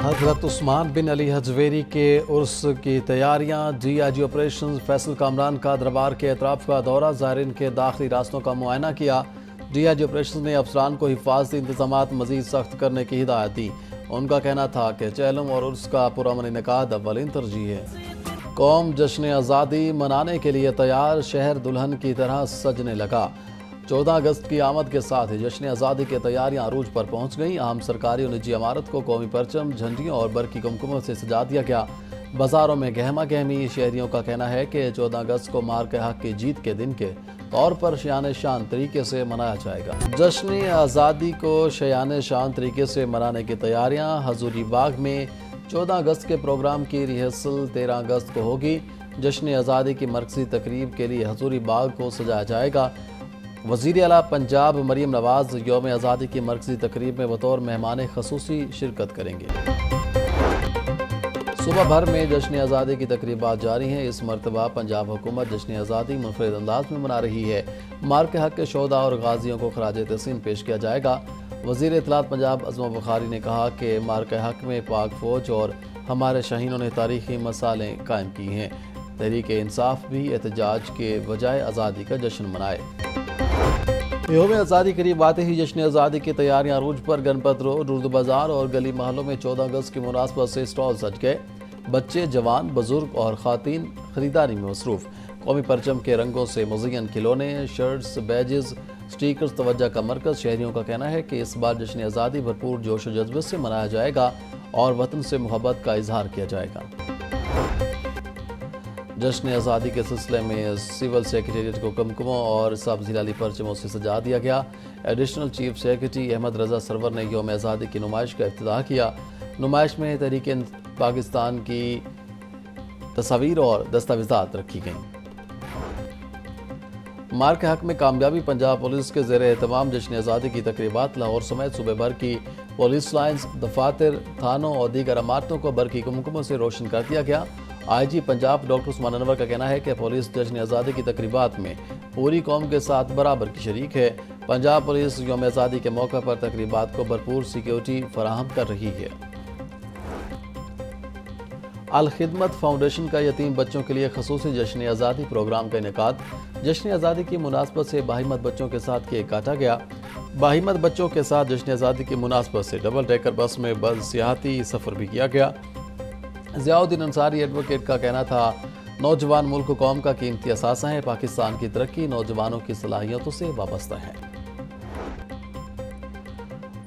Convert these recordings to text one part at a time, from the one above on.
حضرت عثمان بن علی حجویری کے عرس کی تیاریاں D I G operations Faisal Kamran کا دربار کے اطراف کا دورہ زائرین کے داخلی راستوں کا معائنہ کیا ڈی آئی جی آپریشنز نے افسران کو حفاظتی انتظامات مزید سخت کرنے کی ہدایت دی ان کا کہنا تھا کہ چہلم اور عرس کا پرامن انعقاد اولین ترجیح ہے قوم جشن آزادی منانے کے لیے تیار شہر دلہن کی طرح سجنے لگا 14 اگست کی آمد کے ساتھ ہی جشن آزادی کی تیاریاں عروج پر پہنچ گئیں اہم سرکاری اور نجی عمارت کو قومی پرچم جھنڈیوں اور برقی کمکموں سے سجا دیا گیا بازاروں میں گہما گہمی شہریوں کا کہنا ہے کہ 14 اگست کو مارکہ حق کی جیت کے دن کے طور پر شیان شان طریقے سے منایا جائے گا جشن آزادی کو شیان شان طریقے سے منانے کی تیاریاں حضوری باغ میں 14 اگست کے پروگرام کی ریہرسل 13 اگست کو ہوگی جشن آزادی کی مرکزی تقریب کے لیے حضوری باغ کو سجایا جائے گا وزیر اعلیٰ پنجاب مریم نواز یوم آزادی کی مرکزی تقریب میں بطور مہمان خصوصی شرکت کریں گے صبح بھر میں جشن آزادی کی تقریبات جاری ہیں اس مرتبہ پنجاب حکومت جشن آزادی منفرد انداز میں منا رہی ہے مارکہ حق کے شہداء اور غازیوں کو خراج تحسین پیش کیا جائے گا وزیر اطلاعات پنجاب عظمہ بخاری نے کہا کہ مارکہ حق میں پاک فوج اور ہمارے شہینوں نے تاریخی مثالیں قائم کی ہیں تحریک انصاف بھی احتجاج کے بجائے آزادی کا جشن منائے یوم آزادی قریب آتے ہی جشن آزادی کی تیاریاں عروج پر گنپت روڈ اردو بازار اور گلی محلوں میں 14 اگست کی مناسبت سے اسٹال سج گئے بچے جوان بزرگ اور خواتین خریداری میں مصروف قومی پرچم کے رنگوں سے مزین کھلونے شرٹس بیجز سٹیکرز توجہ کا مرکز شہریوں کا کہنا ہے کہ اس بار جشن آزادی بھرپور جوش و جذبے سے منایا جائے گا اور وطن سے محبت کا اظہار کیا جائے گا جشن آزادی کے سلسلے میں سول سیکریٹریٹ کو کمکموں اور سبز ہلالی پرچموں سے سجا دیا گیا additional chief secretary Ahmad Raza سرور نے یوم آزادی کی نمائش کا افتتاح کیا نمائش میں تحریک پاکستان کی تصاویر اور دستاویزات رکھی گئیں مارکہ حق میں کامیابی پنجاب پولیس کے زیر اہتمام جشن آزادی کی تقریبات لاہور سمیت صوبے بھر کی پولیس لائنز دفاتر تھانوں اور دیگر عمارتوں کو برقی کمکموں سے روشن کر دیا گیا آئی جی پنجاب ڈاکٹر عثمان انور کا کہنا ہے کہ پولیس جشن آزادی کی تقریبات میں پوری قوم کے ساتھ برابر کی شریک ہے پنجاب پولیس یوم آزادی کے موقع پر تقریبات کو بھرپور سیکیورٹی فراہم کر رہی ہے الخدمت فاؤنڈیشن کا یتیم بچوں کے لیے خصوصی جشن آزادی پروگرام کا انعقاد جشن آزادی کی مناسبت سے باہمت بچوں کے ساتھ کیک کاٹا گیا باہمت بچوں کے ساتھ جشن آزادی کی مناسبت سے ڈبل ڈیکر بس میں سیاحتی سفر بھی کیا گیا ضیاء الدین انصاری ایڈوکیٹ کا کہنا تھا نوجوان ملک قوم کا قیمتی اثاثہ ہے پاکستان کی ترقی نوجوانوں کی صلاحیتوں سے وابستہ ہے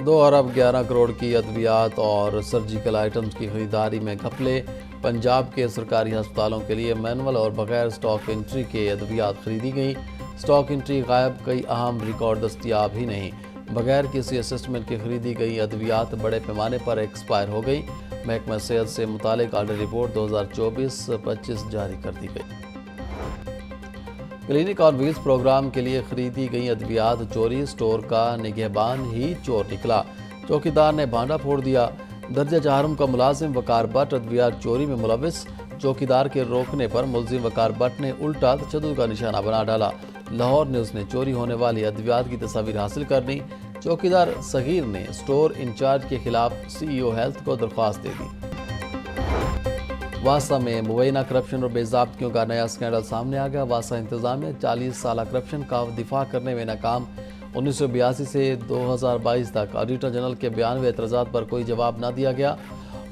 2 ارب 11 کروڑ کی ادویات اور سرجیکل آئٹمز کی خریداری میں گھپلے پنجاب کے سرکاری ہسپتالوں کے لیے مینول اور بغیر سٹاک انٹری کے ادویات خریدی گئیں سٹاک انٹری غائب کئی اہم ریکارڈ دستیاب ہی نہیں بغیر کسی اسسٹمنٹ کی خریدی گئی ادویات بڑے پیمانے پر ایکسپائر ہو گئی محکمہ صحت سے متعلق آڈر رپورٹ 2024-25 جاری کر دی گئی کلینک آن ویلز پروگرام کے لیے خریدی گئی ادویات چوری سٹور کا نگہبان ہی چور نکلا چوکیدار نے بھانڈا پھوڑ دیا درجہ چہارم کا ملازم وقار بٹ ادویات چوری میں ملوث چوکیدار کے روکنے پر ملزم وقار بٹ نے الٹا تشدد کا نشانہ بنا ڈالا لاہور نیوز نے چوری ہونے والی ادویات کی تصاویر حاصل کر لی چوکیدار صغیر نے سٹور انچارج کے خلاف سی ای او ہیلتھ کو درخواست دے دی واسا میں مبینہ کرپشن اور بے ضابطگیوں کا نیا سکینڈل سامنے آ گیا واسا انتظامیہ 40 سالہ کرپشن کا دفاع کرنے میں ناکام 1982 سے 2022 تک آڈیٹر جنرل کے 92 اعتراضات پر کوئی جواب نہ دیا گیا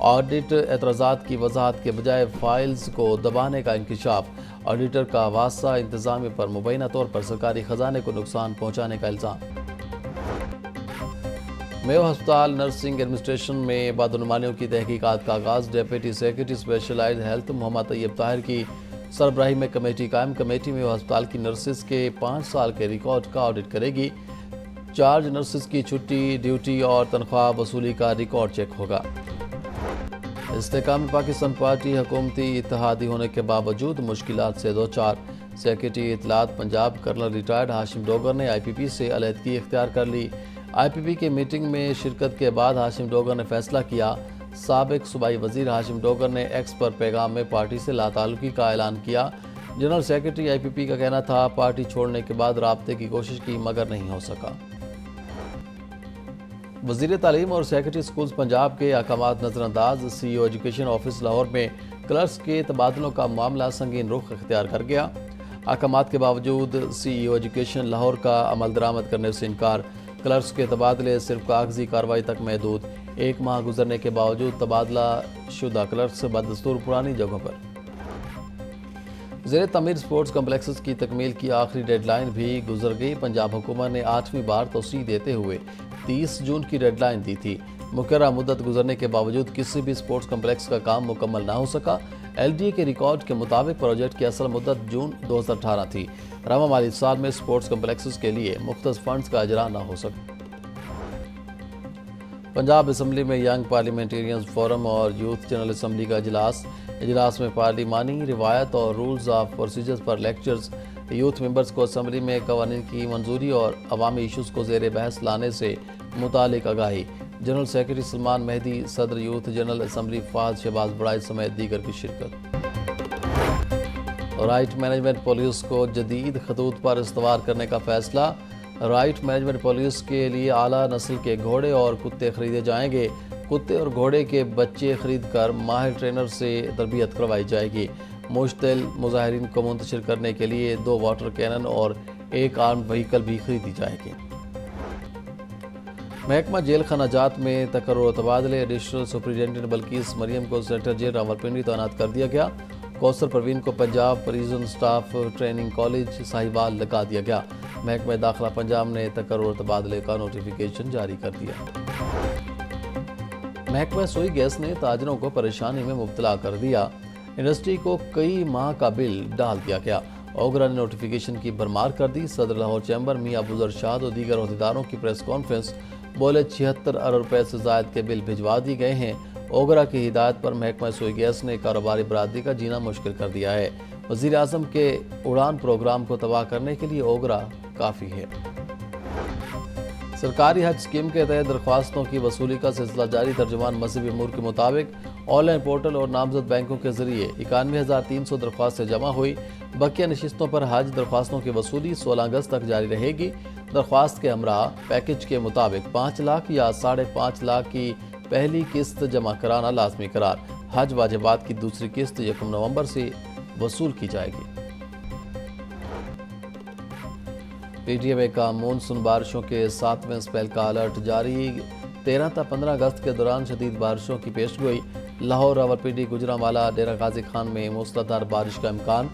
آڈٹ اعتراضات کی وضاحت کے بجائے فائلز کو دبانے کا انکشاف آڈیٹر کا واسا انتظامیہ پر مبینہ طور پر سرکاری خزانے کو نقصان پہنچانے کا الزام میو ہسپتال نرسنگ ایڈمنسٹریشن میں بدعنوانیوں کی تحقیقات کا آغاز ڈیپٹی سیکریٹری اسپیشلائزڈ ہیلتھ محمد طیب طاہر کی سربراہی میں کمیٹی قائم کمیٹی میو ہسپتال کی نرسز کے 5 سال کے ریکارڈ کا آڈٹ کرے گی چارج نرسز کی چھٹی ڈیوٹی اور تنخواہ وصولی کا ریکارڈ چیک ہوگا استحکام پاکستان پارٹی حکومتی اتحادی ہونے کے باوجود مشکلات سے دوچار سیکریٹری اطلاعات پنجاب کرنل ریٹائرڈ ہاشم ڈوگر نے آئی پی پی سے علیحدگی اختیار کر لی آئی پی پی کے میٹنگ میں شرکت کے بعد ہاشم ڈوگر نے فیصلہ کیا سابق صوبائی وزیر ہاشم ڈوگر نے ایکس پر پیغام میں پارٹی سے لا تعلقی کا اعلان کیا جنرل سیکریٹری آئی پی پی کا کہنا تھا پارٹی چھوڑنے کے بعد رابطے کی کوشش کی مگر نہیں ہو سکا وزیر تعلیم اور سیکرٹری اسکولز پنجاب کے احکامات نظر انداز، سی ای او ایجوکیشن آفس لاہور میں کلرکس کے تبادلوں کا معاملہ سنگین رخ اختیار کر گیا۔ احکامات کے باوجود سی ای او ایجوکیشن لاہور کا عمل درآمد کرنے سے انکار، کلرکس کے تبادلے صرف کاغذی کارروائی تک محدود، 1 ماہ گزرنے کے باوجود تبادلہ شدہ کلرکس بدستور پرانی جگہوں پر۔ زیر تعمیر سپورٹس کمپلیکسز کی تکمیل کی آخری ڈیڈ لائن بھی گزر گئی۔ پنجاب حکومت نے 8ویں بار توسیع دیتے ہوئے 30 جون کی ڈیڈ لائن دی تھی۔ مقررہ مدت گزرنے کے باوجود کسی بھی سپورٹس کمپلیکس کا کام مکمل نہ ہو سکا۔ ایل ڈی اے کے ریکارڈ کے مطابق پروجیکٹ کی اصل مدت جون 2018 تھی۔ رواں مالی سال میں سپورٹس کمپلیکسز کے لیے مختص فنڈز کا اجرا نہ ہو سکا۔ پنجاب اسمبلی میں ینگ پارلیمنٹیرینز فورم اور یوتھ جنرل اسمبلی کا اجلاس میں پارلیمانی روایت اور رولز آف پروسیجرز پر لیکچرز، یوتھ ممبرز کو اسمبلی میں قوانین کی منظوری اور عوامی ایشوز کو زیر بحث لانے سے متعلق آگاہی، جنرل سیکرٹری سلمان مہدی، صدر youth general assembly Fahad Shahbaz بڑائی سمیت دیگر کی شرکت۔ رائٹ مینجمنٹ پالیسی کو جدید خطوط پر استوار کرنے کا فیصلہ، رائٹ مینجمنٹ پالیسی کے لیے اعلیٰ نسل کے گھوڑے اور کتے خریدے جائیں گے۔ کتے اور گھوڑے کے بچے خرید کر ماہر ٹرینر سے تربیت کروائی جائے گی۔ مشتعل مظاہرین کو منتشر کرنے کے لیے 2 واٹر کینن اور 1 آرمڈ وہیکل بھی خریدی جائے گی۔ محکمہ جیل خانہ جات میں تقرر و تبادلے، ایڈیشنل سپرنٹینڈنٹ بلقیس مریم کو سیکٹر جیل راولپنڈی تعینات کر دیا گیا۔ کوثر پروین کو Punjab prison staff training college Sahiwal لگا دیا گیا۔ محکمہ داخلہ پنجاب نے تقرر و تبادلے کا نوٹیفیکیشن جاری کر دیا۔ محکمہ سوئی گیس نے تاجروں کو پریشانی میں مبتلا کر دیا، انڈسٹری کو کئی ماہ کا بل ڈال دیا گیا۔ اوگرا نے نوٹیفیکیشن کی بھرمار کر دی۔ صدر لاہور چیمبر میاں ابوذر ارشاد اور دیگر عہدیداروں کی پریس کانفرنس، بولے 76 ارب روپے سے زائد کے بل بھجوا دیے گئے ہیں۔ اوگرا کی ہدایت پر محکمہ سوئی گیس نے کاروباری برادری کا جینا مشکل کر دیا ہے۔ وزیر اعظم کے اڑان پروگرام کو تباہ کرنے کے لیے اوگرا کافی ہے۔ سرکاری حج اسکیم کے تحت درخواستوں کی وصولی کا سلسلہ جاری۔ ترجمان مذہبی امور کے مطابق آن لائن پورٹل اور نامزد بینکوں کے ذریعے 91,300 درخواستیں جمع ہوئی۔ بقیہ نشستوں پر حج درخواستوں کی وصولی 16 اگست تک جاری رہے گی۔ درخواست کے ہمراہ پیکج کے مطابق 5 لاکھ یا 5.5 لاکھ کی پہلی قسط جمع کرانا لازمی قرار۔ حج واجبات کی دوسری قسط 1 نومبر سے وصول کی جائے گی۔ پی ٹی ایم اے کا مونسون بارشوں کے 7ویں سپیل کا الرٹ جاری۔ 13 تا 15 اگست کے دوران شدید بارشوں کی پیشگوئی۔ لاہور، راولپنڈی، گوجرانوالا، ڈیرہ غازی خان میں موسلادھار بارش کا امکان۔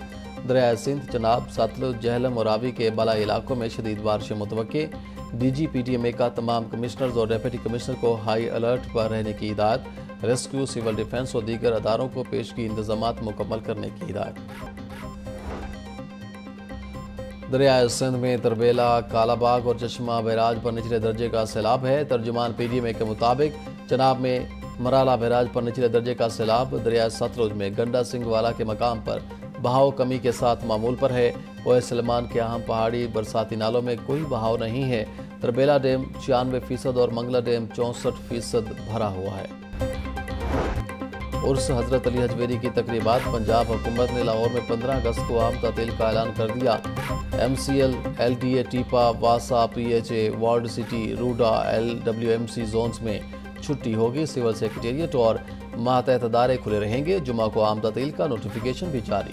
دریائے سندھ، چناب، ستلج، جہلم اور راوی کے بالائی علاقوں میں شدید بارشیں متوقع۔ D G P T M A کا تمام کمشنرز اور ڈیپٹی کمشنر کو ہائی الرٹ پر رہنے کی ہدایت۔ ریسکیو، سول ڈیفنس اور دیگر اداروں کو پیشگی انتظامات مکمل کرنے کی ہدایت۔ دریائے سندھ میں تربیلا، کالا باغ اور چشمہ بیراج پر نچلے درجے کا سیلاب ہے۔ ترجمان پی ڈی ایم اے کے مطابق چناب میں مرالا بیراج پر نچلے درجے کا سیلاب۔ دریائے ستلج میں گنڈا سنگھ والا کے مقام پر بہاؤ کمی کے ساتھ معمول پر ہے۔ کوہ سلیمان کے اہم پہاڑی برساتی نالوں میں کوئی بہاؤ نہیں ہے۔ تربیلا ڈیم 96% اور منگلہ ڈیم 64% بھرا ہوا ہے۔ عرس حضرت علی حجویری کی تقریبات۔ پنجاب حکومت نے لاہور میں 15 اگست کو عام تعطیل کا اعلان کر دیا۔ M C L, L D A, TEPA, واسا، P H A, walled city, RUDA, L W M C zones میں چھٹی ہوگی۔ سول سیکریٹریٹ اور ماتحت ادارے کھلے رہیں گے۔ جمعہ کو عام تعطیل کا نوٹیفیکیشن بھی جاری۔